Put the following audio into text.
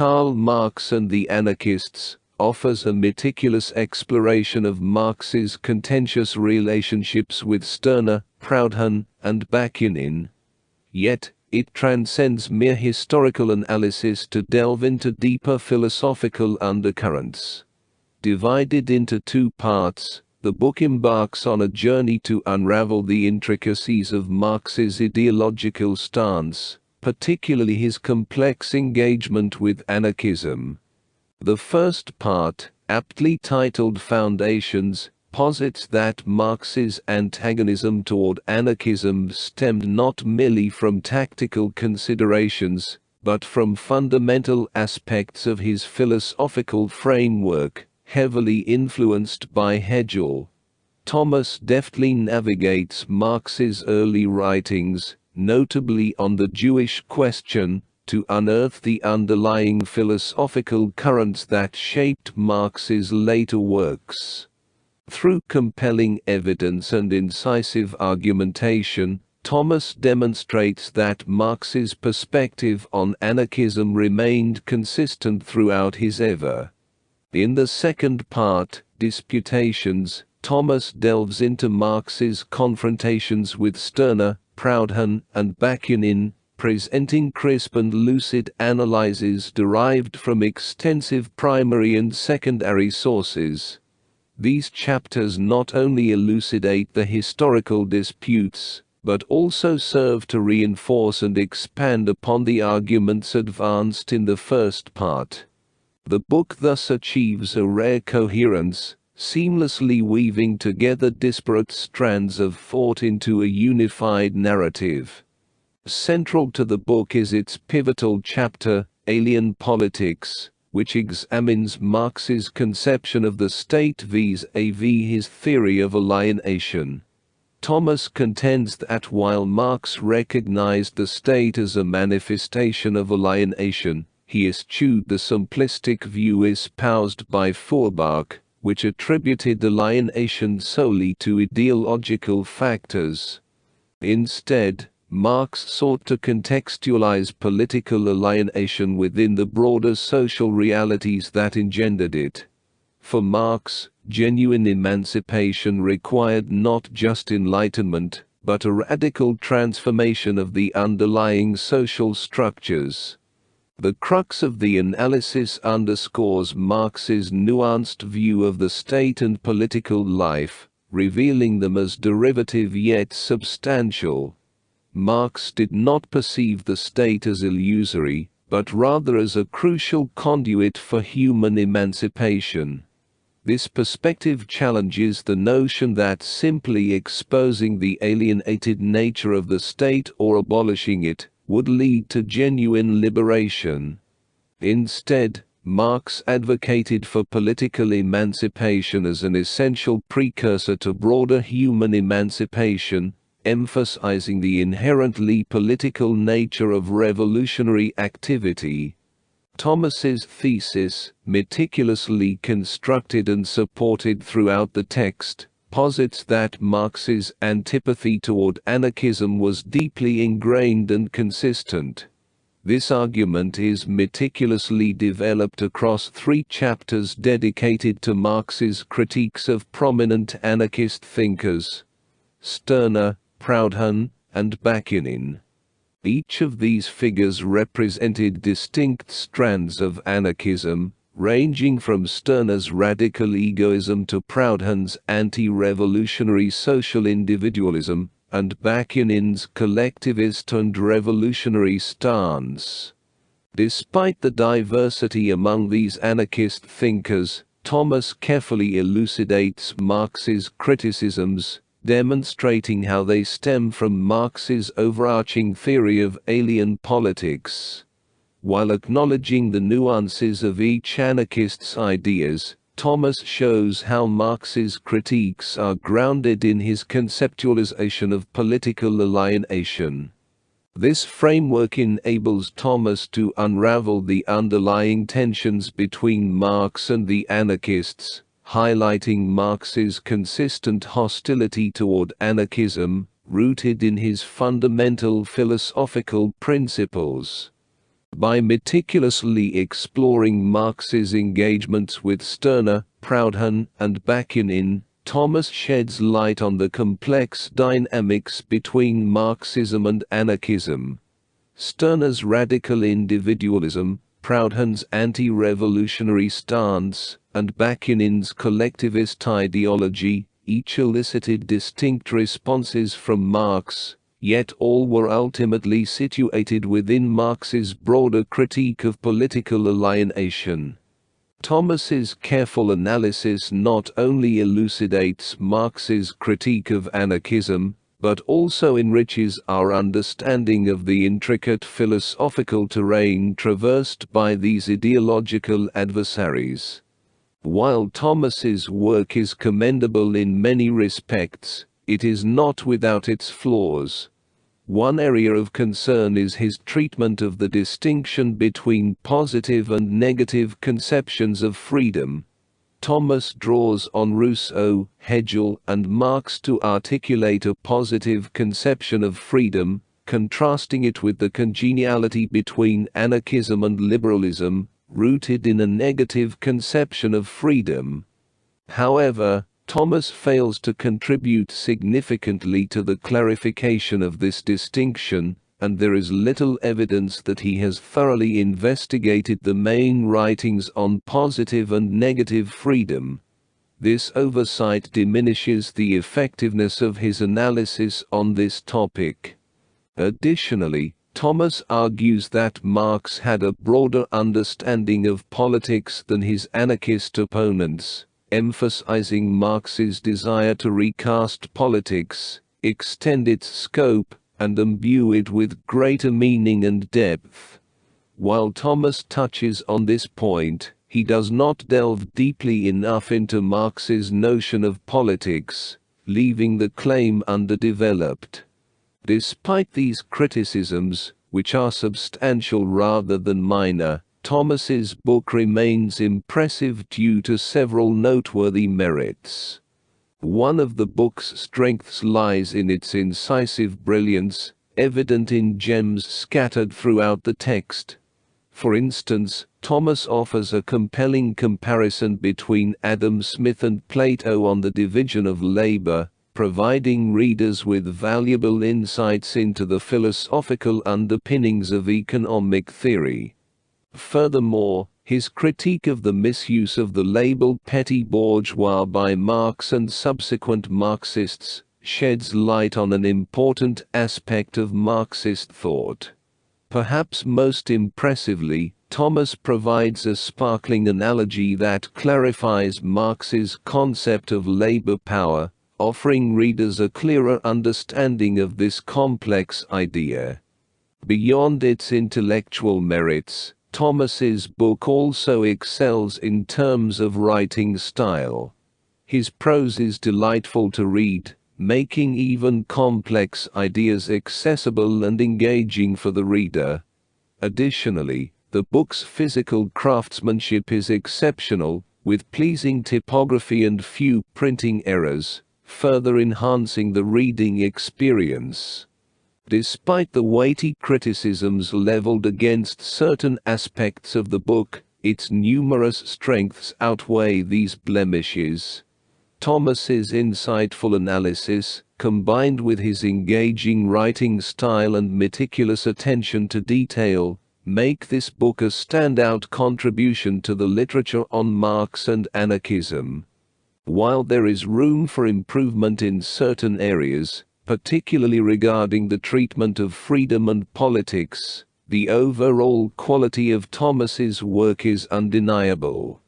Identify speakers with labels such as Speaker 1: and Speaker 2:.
Speaker 1: Karl Marx and the Anarchists, offers a meticulous exploration of Marx's contentious relationships with Stirner, Proudhon, and Bakunin. Yet, it transcends mere historical analysis to delve into deeper philosophical undercurrents. Divided into two parts, the book embarks on a journey to unravel the intricacies of Marx's ideological stance, particularly his complex engagement with anarchism. The first part, aptly titled Foundations, posits that Marx's antagonism toward anarchism stemmed not merely from tactical considerations, but from fundamental aspects of his philosophical framework, heavily influenced by Hegel. Thomas deftly navigates Marx's early writings, notably on the Jewish question, to unearth the underlying philosophical currents that shaped Marx's later works. Through compelling evidence and incisive argumentation, Thomas demonstrates that Marx's perspective on anarchism remained consistent throughout his era. In the second part, Disputations, Thomas delves into Marx's confrontations with Stirner, Proudhon, and Bakunin, presenting crisp and lucid analyses derived from extensive primary and secondary sources. These chapters not only elucidate the historical disputes, but also serve to reinforce and expand upon the arguments advanced in the first part. The book thus achieves a rare coherence, seamlessly weaving together disparate strands of thought into a unified narrative. Central to the book is its pivotal chapter, Alien Politics, which examines Marx's conception of the state vis-à-vis his theory of alienation. Thomas contends that while Marx recognized the state as a manifestation of alienation, he eschewed the simplistic view espoused by Feuerbach, which attributed alienation solely to ideological factors. Instead, Marx sought to contextualize political alienation within the broader social realities that engendered it. For Marx, genuine emancipation required not just enlightenment, but a radical transformation of the underlying social structures. The crux of the analysis underscores Marx's nuanced view of the state and political life, revealing them as derivative yet substantial. Marx did not perceive the state as illusory, but rather as a crucial conduit for human emancipation. This perspective challenges the notion that simply exposing the alienated nature of the state or abolishing it would lead to genuine liberation. Instead, Marx advocated for political emancipation as an essential precursor to broader human emancipation, emphasizing the inherently political nature of revolutionary activity. Thomas's thesis, meticulously constructed and supported throughout the text, posits that Marx's antipathy toward anarchism was deeply ingrained and consistent. This argument is meticulously developed across 3 chapters dedicated to Marx's critiques of prominent anarchist thinkers: Stirner, Proudhon, and Bakunin. Each of these figures represented distinct strands of anarchism, ranging from Stirner's radical egoism to Proudhon's anti-revolutionary social individualism, and Bakunin's collectivist and revolutionary stance. Despite the diversity among these anarchist thinkers, Thomas carefully elucidates Marx's criticisms, demonstrating how they stem from Marx's overarching theory of alien politics. While acknowledging the nuances of each anarchist's ideas, Thomas shows how Marx's critiques are grounded in his conceptualization of political alienation. This framework enables Thomas to unravel the underlying tensions between Marx and the anarchists, highlighting Marx's consistent hostility toward anarchism, rooted in his fundamental philosophical principles. By meticulously exploring Marx's engagements with Stirner, Proudhon, and Bakunin, Thomas sheds light on the complex dynamics between Marxism and anarchism. Stirner's radical individualism, Proudhon's anti-revolutionary stance, and Bakunin's collectivist ideology, each elicited distinct responses from Marx, yet all were ultimately situated within Marx's broader critique of political alienation. Thomas's careful analysis not only elucidates Marx's critique of anarchism, but also enriches our understanding of the intricate philosophical terrain traversed by these ideological adversaries. While Thomas's work is commendable in many respects, it is not without its flaws. One area of concern is his treatment of the distinction between positive and negative conceptions of freedom. Thomas draws on Rousseau, Hegel, and Marx to articulate a positive conception of freedom, contrasting it with the congeniality between anarchism and liberalism, rooted in a negative conception of freedom. However, Thomas fails to contribute significantly to the clarification of this distinction, and there is little evidence that he has thoroughly investigated the main writings on positive and negative freedom. This oversight diminishes the effectiveness of his analysis on this topic. Additionally, Thomas argues that Marx had a broader understanding of politics than his anarchist opponents, emphasizing Marx's desire to recast politics, extend its scope, and imbue it with greater meaning and depth. While Thomas touches on this point, he does not delve deeply enough into Marx's notion of politics, leaving the claim underdeveloped. Despite these criticisms, which are substantial rather than minor, Thomas's book remains impressive due to several noteworthy merits. One of the book's strengths lies in its incisive brilliance, evident in gems scattered throughout the text. For instance, Thomas offers a compelling comparison between Adam Smith and Plato on the division of labor, providing readers with valuable insights into the philosophical underpinnings of economic theory. Furthermore, his critique of the misuse of the label petty bourgeois by Marx and subsequent Marxists sheds light on an important aspect of Marxist thought. Perhaps most impressively, Thomas provides a sparkling analogy that clarifies Marx's concept of labor power, offering readers a clearer understanding of this complex idea. Beyond its intellectual merits, Thomas's book also excels in terms of writing style. His prose is delightful to read, making even complex ideas accessible and engaging for the reader. Additionally, the book's physical craftsmanship is exceptional, with pleasing typography and few printing errors, further enhancing the reading experience. Despite the weighty criticisms leveled against certain aspects of the book, its numerous strengths outweigh these blemishes. Thomas's insightful analysis, combined with his engaging writing style and meticulous attention to detail, make this book a standout contribution to the literature on Marx and anarchism. While there is room for improvement in certain areas, particularly regarding the treatment of freedom and politics, the overall quality of Thomas's work is undeniable.